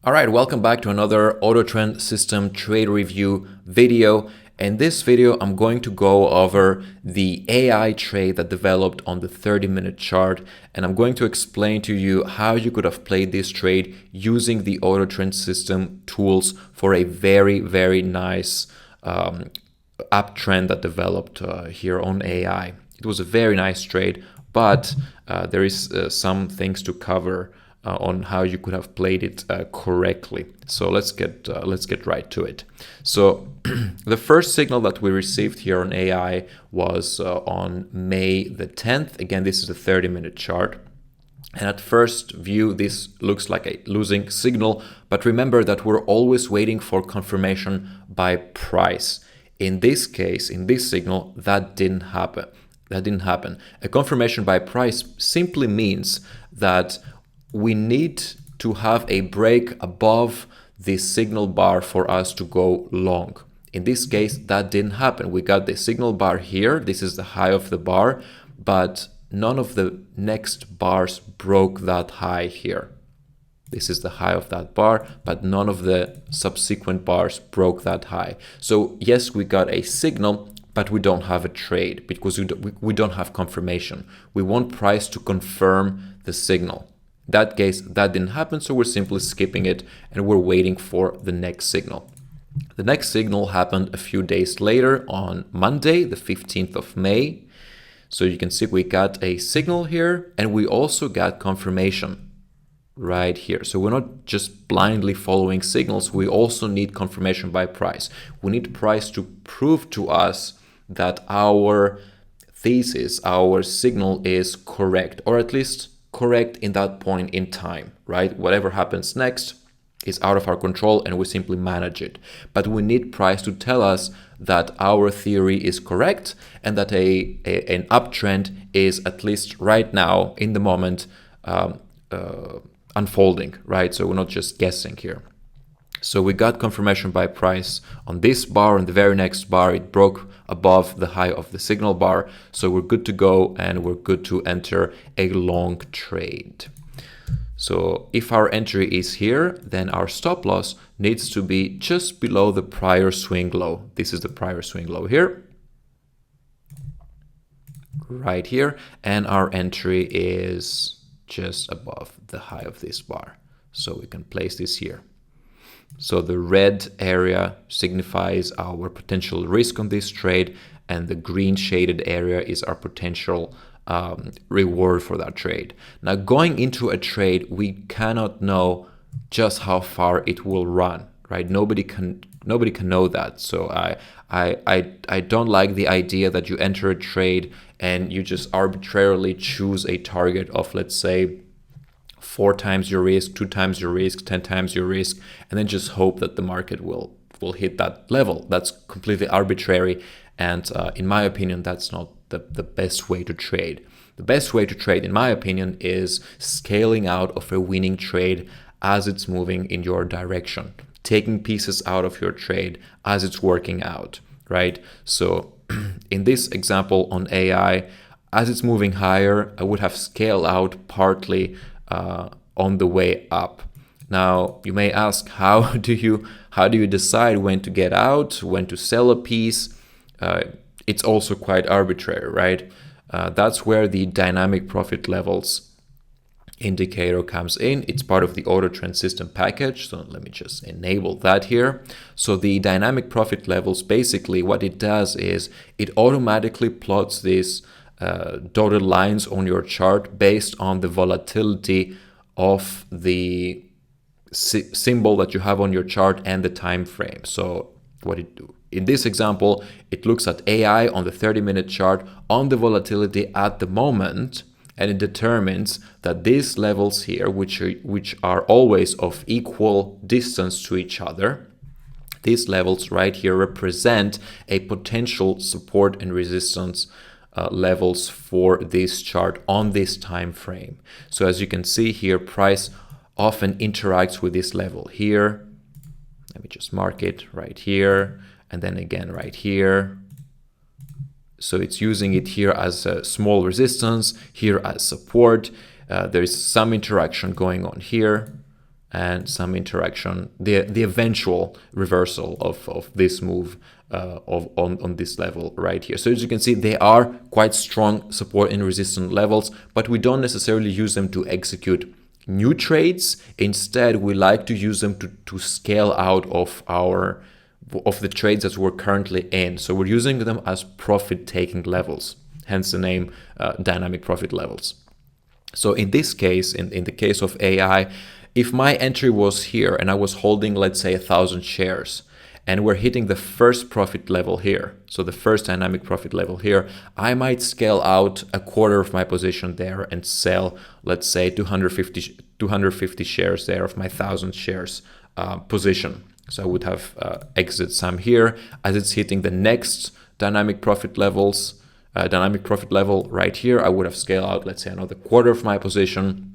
All right, welcome back to another AutoTrend system trade review video. In this video, I'm going to go over the AI trade that developed on the 30-minute chart, and I'm going to explain to you how you could have played this trade using the AutoTrend system tools for a very, very nice uptrend that developed here on AI. It was a very nice trade, but there is some things to cover on how you could have played it correctly. So let's get right to it. So the first signal that we received here on AI was on May the 10th. Again, this is a 30-minute chart. And at first view, this looks like a losing signal, but remember that we're always waiting for confirmation by price. In this case, in this signal, that didn't happen. A confirmation by price simply means that we need to have a break above the signal bar for us to go long. In this case, that didn't happen. We got the signal bar here. This is the high of the bar, but none of the next bars broke that high here. This is the high of that bar, but none of the subsequent bars broke that high. So yes, we got a signal, but we don't have a trade because we don't have confirmation. We want price to confirm the signal. In that case, that didn't happen, so we're simply skipping it and we're waiting for the next signal. The next signal happened a few days later on Monday, the 15th of May. So you can see we got a signal here and we also got confirmation right here. So we're not just blindly following signals, we also need confirmation by price. We need price to prove to us that our thesis, our signal is correct, or at least correct in that point in time, right? Whatever happens next is out of our control and we simply manage it. But we need price to tell us that our theory is correct and that an uptrend is, at least right now in the moment, unfolding, right? So we're not just guessing here. So we got confirmation by price on this bar, and the very next bar it broke above the high of the signal bar. So we're good to go and we're good to enter a long trade. So if our entry is here, then our stop loss needs to be just below the prior swing low. This is the prior swing low here, right here, and our entry is just above the high of this bar. So we can place this here. So the red area signifies our potential risk on this trade, and the green shaded area is our potential reward for that trade. Now, going into a trade, we cannot know just how far it will run, right? Nobody can know that. So I don't like the idea that you enter a trade and you just arbitrarily choose a target of, let's say, 4 times your risk, 2 times your risk, 10 times your risk, and then just hope that the market will hit that level. That's completely arbitrary, and in my opinion, that's not the best way to trade. The best way to trade, in my opinion, is scaling out of a winning trade as it's moving in your direction, taking pieces out of your trade as it's working out, right? So in this example on AI, as it's moving higher, I would have scaled out partly on the way up. Now you may ask, how do you decide when to get out, when to sell a piece? It's also quite arbitrary, right? That's where the dynamic profit levels indicator comes in. It's part of the AutoTrend system package. So let me just enable that here. So the dynamic profit levels, basically what it does is it automatically plots these dotted lines on your chart based on the volatility of the symbol that you have on your chart and the time frame. So in this example, it looks at AI on the 30-minute chart on the volatility at the moment, and it determines that these levels here, which are always of equal distance to each other, these levels right here represent a potential support and resistance levels for this chart on this time frame. So as you can see here, price often interacts with this level here. Let me just mark it right here, and then again right here. So it's using it here as a small resistance, here as support. There is some interaction going on here, and some interaction, the eventual reversal of this move on this level right here. So as you can see, they are quite strong support and resistance levels, but we don't necessarily use them to execute new trades. Instead, we like to use them to scale out of the trades that we're currently in. So we're using them as profit-taking levels, hence the name dynamic profit levels. So in this case, in the case of AI, if my entry was here and I was holding, let's say, 1,000 shares, and we're hitting the first profit level here, so the first dynamic profit level here, I might scale out a quarter of my position there and sell, let's say, 250 shares there of my 1,000 shares position. So I would have exit some here as it's hitting the next dynamic profit level right here. I would have scaled out, let's say, another quarter of my position,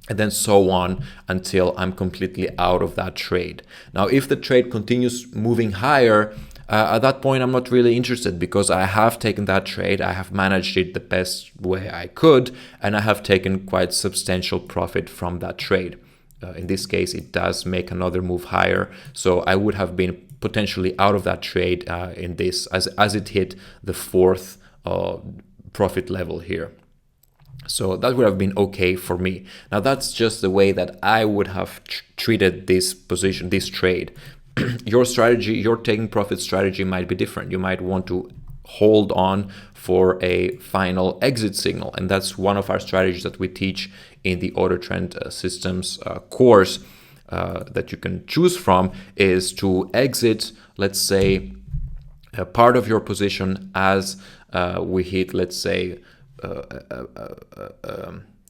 and then so on until I'm completely out of that trade. Now, if the trade continues moving higher, at that point, I'm not really interested because I have taken that trade, I have managed it the best way I could, and I have taken quite substantial profit from that trade. In this case, it does make another move higher, so I would have been potentially out of that trade in this as it hit the fourth profit level here. So that would have been okay for me. Now that's just the way that I would have treated this position, this trade. Your strategy, your taking profit strategy might be different. You might want to hold on for a final exit signal. And that's one of our strategies that we teach in the AutoTrend systems course that you can choose from, is to exit, let's say, a part of your position as we hit, let's say,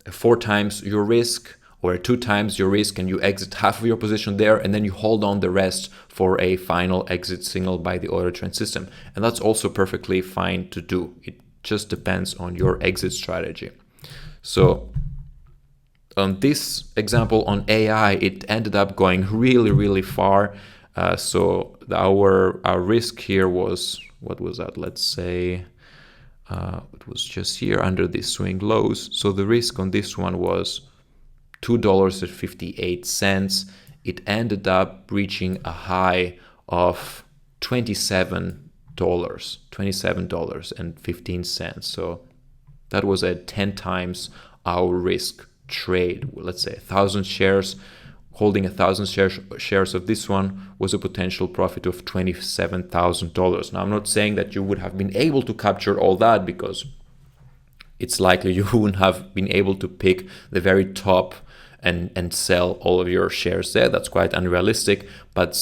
4 times your risk or 2 times your risk, and you exit half of your position there, and then you hold on the rest for a final exit signal by the AutoTrend system. And that's also perfectly fine to do. It just depends on your exit strategy. So on this example on AI, it ended up going really, really far. So our risk here was, what was that? Let's say it was just here under these swing lows. So the risk on this one was $2.58. It ended up reaching a high of $27.15. So that was at 10 times our risk trade. Let's say 1,000 shares. Holding 1,000 shares of this one was a potential profit of $27,000. Now, I'm not saying that you would have been able to capture all that, because it's likely you wouldn't have been able to pick the very top and sell all of your shares there. That's quite unrealistic. But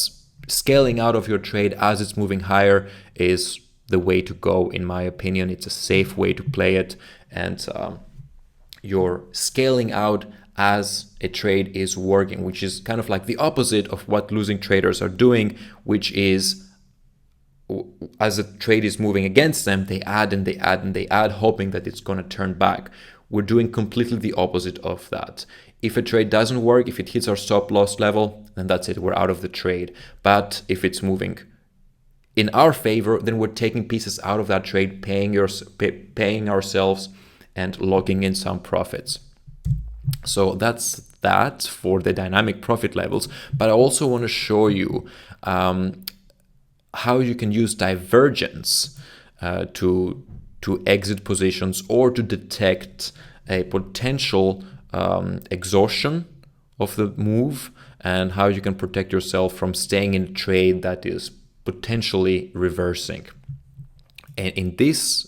scaling out of your trade as it's moving higher is the way to go, in my opinion. It's a safe way to play it, and you're scaling out as a trade is working, which is kind of like the opposite of what losing traders are doing, which is as a trade is moving against them, they add and they add and they add, hoping that it's going to turn back. We're doing completely the opposite of that. If a trade doesn't work, if it hits our stop loss level, then that's it, we're out of the trade. But if it's moving in our favor, then we're taking pieces out of that trade, paying ourselves and logging in some profits. So that's that for the dynamic profit levels. But I also want to show you how you can use divergence to exit positions or to detect a potential exhaustion of the move, and how you can protect yourself from staying in a trade that is potentially reversing. And in this,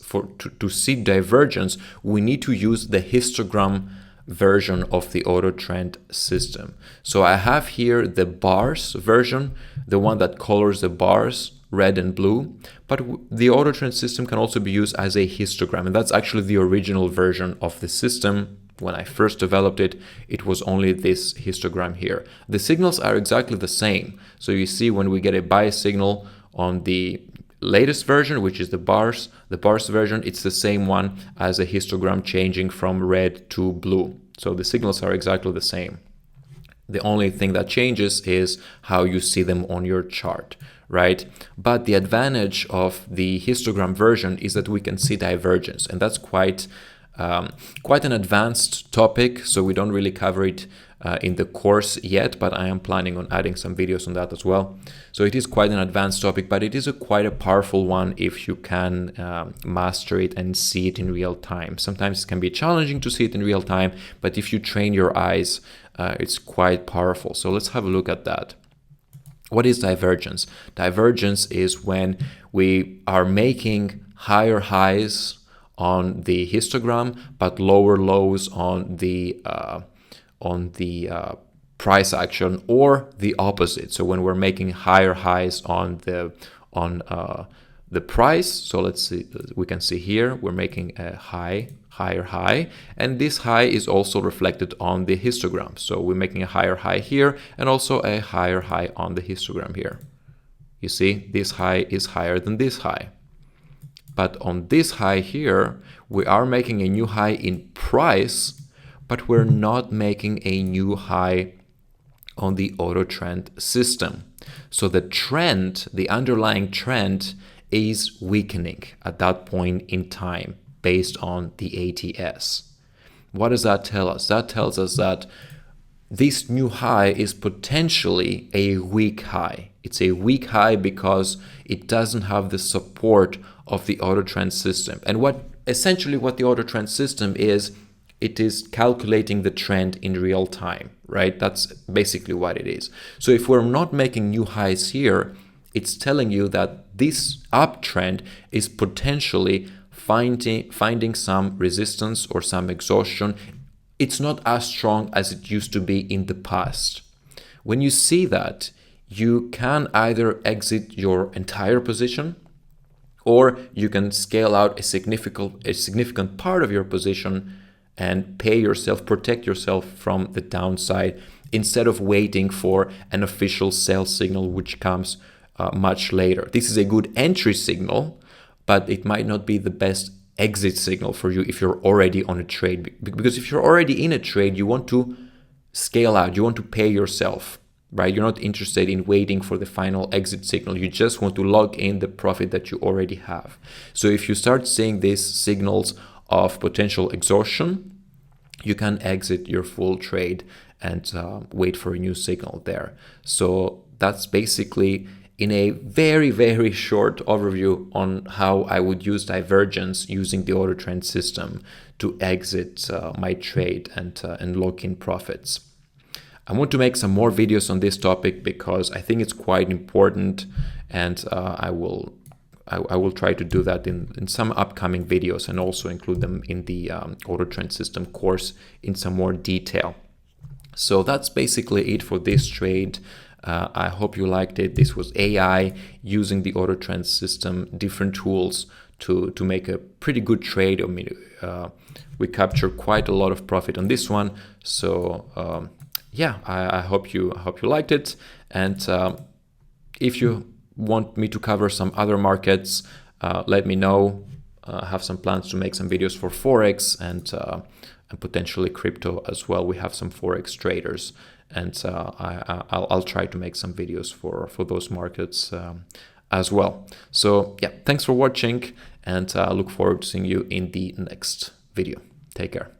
to see divergence, we need to use the histogram version of the AutoTrend system. So I have here the bars version, the one that colors the bars red and blue, but the AutoTrend system can also be used as a histogram, and that's actually the original version of the system. When I first developed it, it was only this histogram here. The signals are exactly the same. So you see when we get a buy signal on the latest version, which is the bars version, it's the same one as a histogram changing from red to blue. So the signals are exactly the same. The only thing that changes is how you see them on your chart, right? But the advantage of the histogram version is that we can see divergence, and that's quite quite an advanced topic, so we don't really cover it in the course yet, but I am planning on adding some videos on that as well. So it is quite an advanced topic, but it is quite a powerful one if you can master it and see it in real time. Sometimes it can be challenging to see it in real time, but if you train your eyes, it's quite powerful. So let's have a look at that. What is divergence? Divergence is when we are making higher highs on the histogram, but lower lows on the price action, or the opposite. So when we're making higher highs on the price, so let's see, we can see here we're making a higher high, and this high is also reflected on the histogram. So we're making a higher high here and also a higher high on the histogram here. You see, this high is higher than this high. But on this high here, we are making a new high in price, but we're not making a new high on the AutoTrend system. So the trend, the underlying trend, is weakening at that point in time based on the ATS. What does that tell us? That tells us that this new high is potentially a weak high. It's a weak high because it doesn't have the support of the AutoTrend system. And essentially what the AutoTrend system is, it is calculating the trend in real time, right? That's basically what it is. So if we're not making new highs here, it's telling you that this uptrend is potentially finding some resistance or some exhaustion. It's not as strong as it used to be in the past. When you see that, you can either exit your entire position, or you can scale out a significant part of your position and protect yourself from the downside, instead of waiting for an official sell signal which comes much later. This is a good entry signal, but it might not be the best exit signal for you if you're already on a trade. Because if you're already in a trade, you want to scale out, you want to pay yourself, right? You're not interested in waiting for the final exit signal. You just want to lock in the profit that you already have. So if you start seeing these signals of potential exhaustion, you can exit your full trade and wait for a new signal there. So that's basically in a very, very short overview on how I would use divergence using the AutoTrend system to exit my trade and lock in profits. I want to make some more videos on this topic because I think it's quite important, and I will try to do that in some upcoming videos, and also include them in the AutoTrend system course in some more detail. So that's basically it for this trade. I hope you liked it. This was AI using the AutoTrend system, different tools to make a pretty good trade. I mean, we captured quite a lot of profit on this one. So yeah, I hope you liked it. And if you want me to cover some other markets, let me know. I have some plans to make some videos for Forex and potentially crypto as well. We have some Forex traders, and I'll try to make some videos for those markets as well. So yeah, thanks for watching, and I look forward to seeing you in the next video. Take care.